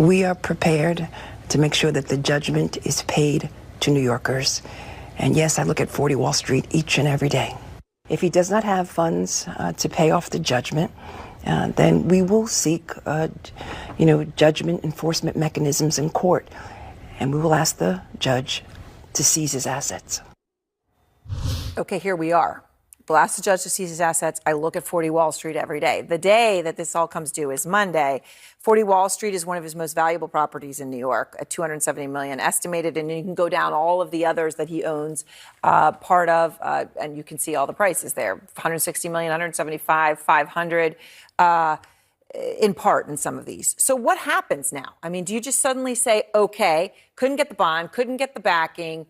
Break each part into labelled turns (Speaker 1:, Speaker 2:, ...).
Speaker 1: We are prepared to make sure that the judgment is paid to New Yorkers. And yes, I look at 40 Wall Street each and every day. If he does not have funds to pay off the judgment, then we will seek, judgment enforcement mechanisms in court. And we will ask the judge to seize his assets.
Speaker 2: Okay, here we are. We'll ask the judge to seize his assets. I look at 40 Wall Street every day. The day that this all comes due is Monday. 40 Wall Street is one of his most valuable properties in New York at $270 million estimated. And you can go down all of the others that he owns part of, and you can see all the prices there. 160 million, 175, 500, in part in some of these. So what happens now? I mean, do you just suddenly say, okay, couldn't get the bond, couldn't get the backing,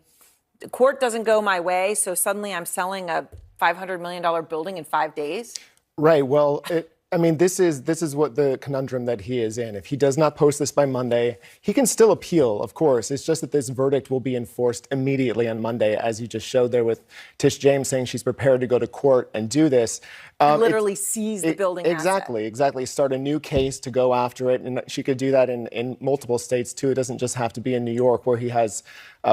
Speaker 2: the court doesn't go my way, so suddenly I'm selling a $500 million building in 5 days?
Speaker 3: Right. Well, this is what the conundrum that he is in. If he does not post this by Monday, he can still appeal, of course. It's just that this verdict will be enforced immediately on Monday, as you just showed there with Tish James saying she's prepared to go to court and do this.
Speaker 2: Literally seize the building
Speaker 3: Exactly. Start a new case to go after it. And she could do that in multiple states, too. It doesn't just have to be in New York where he has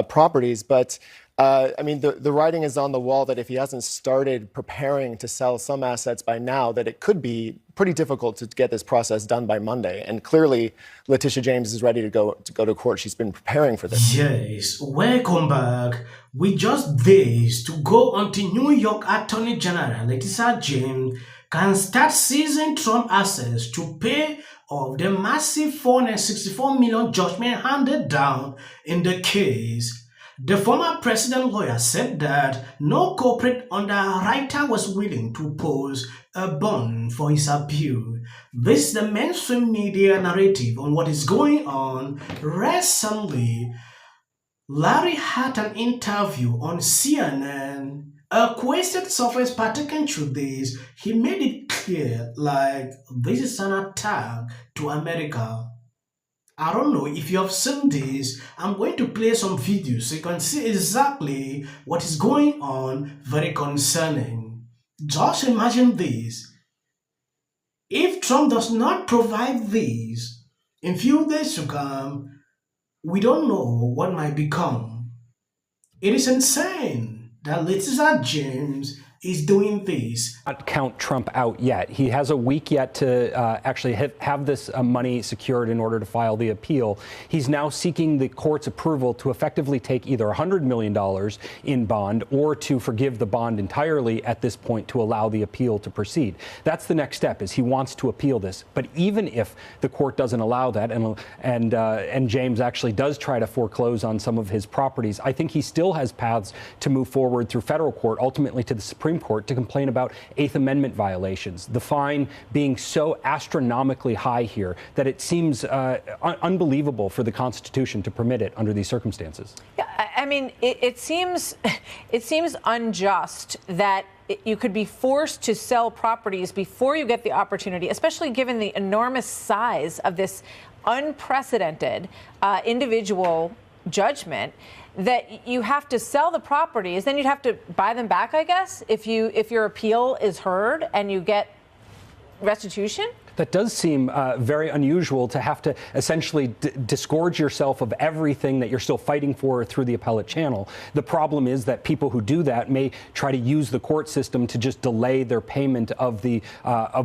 Speaker 3: properties. But the writing is on the wall that if he hasn't started preparing to sell some assets by now, that it could be pretty difficult to get this process done by Monday. And clearly, Letitia James is ready to go to court. She's been preparing for this.
Speaker 4: Yes, welcome back. With just days to go until New York Attorney General Letitia James can start seizing Trump assets to pay off the massive $464 million judgment handed down in the case. The former president lawyer said that no corporate underwriter was willing to post a bond for his appeal. This is the mainstream media narrative on what is going on. Recently, Larry had an interview on CNN. A question surfaced partaking through this. He made it clear like this is an attack to America. I don't know if you have seen this. I'm going to play some videos so you can see exactly what is going on. Very concerning. Just imagine this. If Trump does not provide this in few days to come, we don't know what might become. It is insane that Letitia James is doing this.
Speaker 5: Not count Trump out yet. He has a week yet to actually have this money secured in order to file the appeal. He's now seeking the court's approval to effectively take either $100 million in bond or to forgive the bond entirely at this point to allow the appeal to proceed. That's the next step, is he wants to appeal this. But even if the court doesn't allow that and James actually does try to foreclose on some of his properties, I think he still has paths to move forward through federal court, ultimately to the Supreme Court, to complain about Eighth Amendment violations, the fine being so astronomically high here that it seems unbelievable for the Constitution to permit it under these circumstances.
Speaker 2: Yeah, I mean, it seems unjust that you could be forced to sell properties before you get the opportunity, especially given the enormous size of this unprecedented individual judgment, that you have to sell the properties, then you'd have to buy them back, I guess, if your appeal is heard and you get restitution?
Speaker 5: That does seem very unusual, to have to essentially disgorge yourself of everything that you're still fighting for through the appellate channel. The problem is that people who do that may try to use the court system to just delay their payment of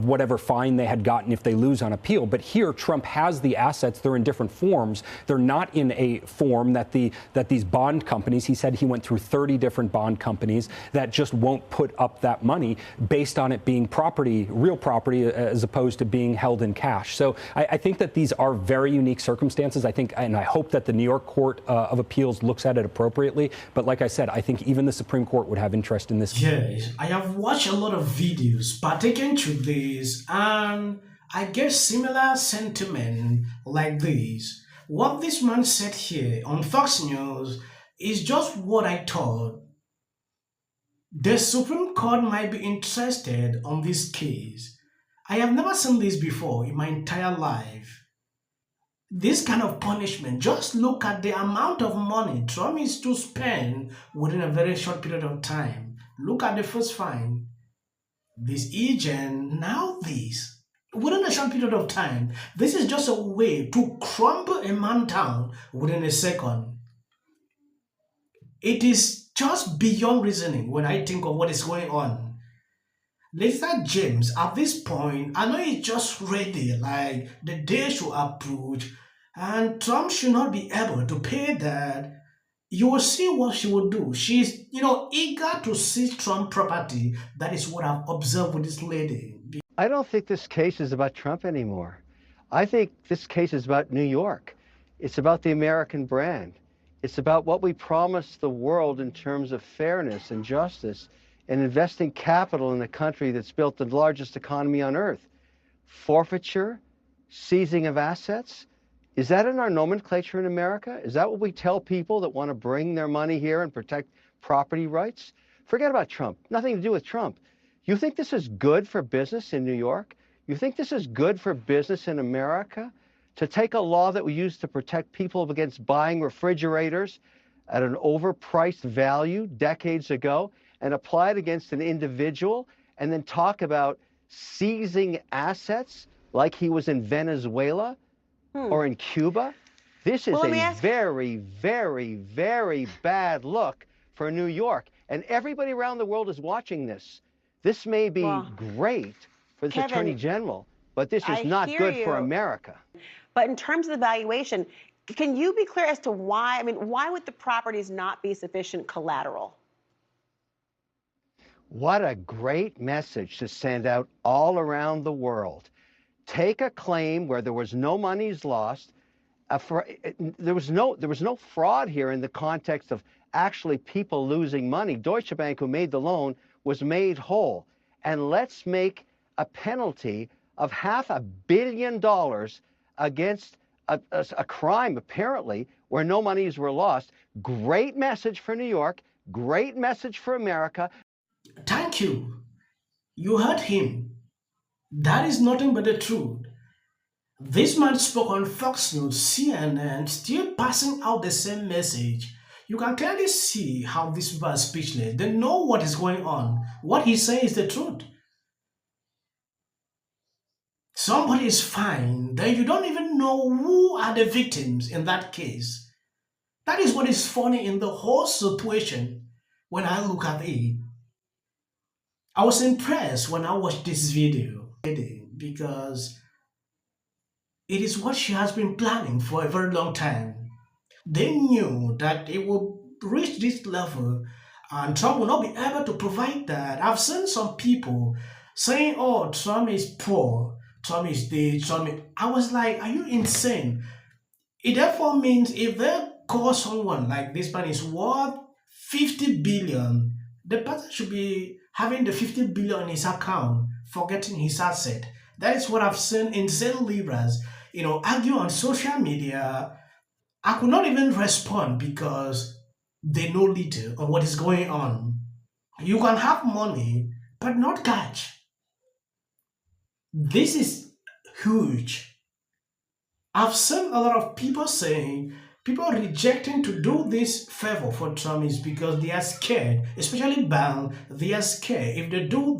Speaker 5: whatever fine they had gotten if they lose on appeal. But here, Trump has the assets. They're in different forms. They're not in a form that these bond companies, he said he went through 30 different bond companies that just won't put up that money based on it being property, real property, as opposed to being held in cash. So I think that these are very unique circumstances. I think, and I hope that the New York Court of Appeals looks at it appropriately. But like I said, I think even the Supreme Court would have interest in this.
Speaker 4: Yes, I have watched a lot of videos partaking through this, and I get similar sentiment like this. What this man said here on Fox News is just what I thought. The Supreme Court might be interested on this case. I have never seen this before in my entire life. This kind of punishment, just look at the amount of money Trump is to spend within a very short period of time. Look at the first fine. This agent, now this. within a short period of time. This is just a way to crumble a man down within a second. It is just beyond reasoning when I think of what is going on. Letitia James, at this point, I know it's just ready, like the day should approach, and Trump should not be able to pay that. You will see what she will do. She's, eager to seize Trump property. That is what I've observed with this lady.
Speaker 6: I don't think this case is about Trump anymore. I think this case is about New York. It's about the American brand. It's about what we promise the world in terms of fairness and justice and investing capital in a country that's built the largest economy on earth. Forfeiture, seizing of assets, is that in our nomenclature in America? Is that what we tell people that want to bring their money here and protect property rights? Forget about Trump. Nothing to do with Trump. You think this is good for business in New York? You think this is good for business in America? To take a law that we used to protect people against buying refrigerators at an overpriced value decades ago and apply it against an individual and then talk about seizing assets like he was in Venezuela or in Cuba? This is a very, very, very bad look for New York. And everybody around the world is watching this. This may be great for the Attorney General, but this is not good for America.
Speaker 7: But in terms of the valuation, can you be clear as to why? I mean, why would the properties not be sufficient collateral?
Speaker 6: What a great message to send out all around the world. Take a claim where there was no monies lost. There was no fraud here in the context of actually people losing money. Deutsche Bank, who made the loan, was made whole. And let's make a penalty of $500 million against a crime, apparently, where no monies were lost. Great message for New York. Great message for America.
Speaker 4: Thank you. You heard him. That is nothing but the truth. This man spoke on Fox News, CNN, still passing out the same message. You can clearly see how these people are speechless. They know what is going on. What he's saying is the truth. Somebody is fine, then you don't even know who are the victims in that case. That is what is funny in the whole situation when I look at it. I was impressed when I watched this video because it is what she has been planning for a very long time. They knew that it would reach this level and Trump will not be able to provide that. I've seen some people saying, oh, Trump is poor, Trump is this, Trump is... I was like, are you insane? It therefore means if they call someone like this man is worth 50 billion, the person should be having the 50 billion in his account, forgetting his asset. That is what I've seen insane Libras, argue on social media. I could not even respond because they know little on what is going on. You can have money, but not cash. This is huge. I've seen a lot of people saying, people rejecting to do this favor for Trump is because they are scared, especially banks, they are scared. If they do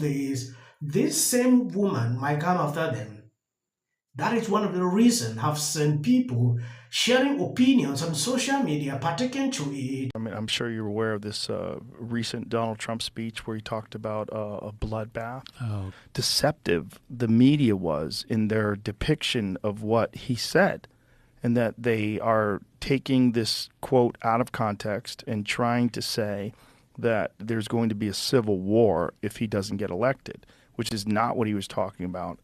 Speaker 4: this same woman might come after them. That is one of the reasons I've seen people sharing opinions on social media, partaking to it.
Speaker 8: I mean, I'm sure you're aware of this recent Donald Trump speech where he talked about a bloodbath. Oh. Deceptive the media was in their depiction of what he said, and that they are taking this quote out of context and trying to say that there's going to be a civil war if he doesn't get elected, which is not what he was talking about.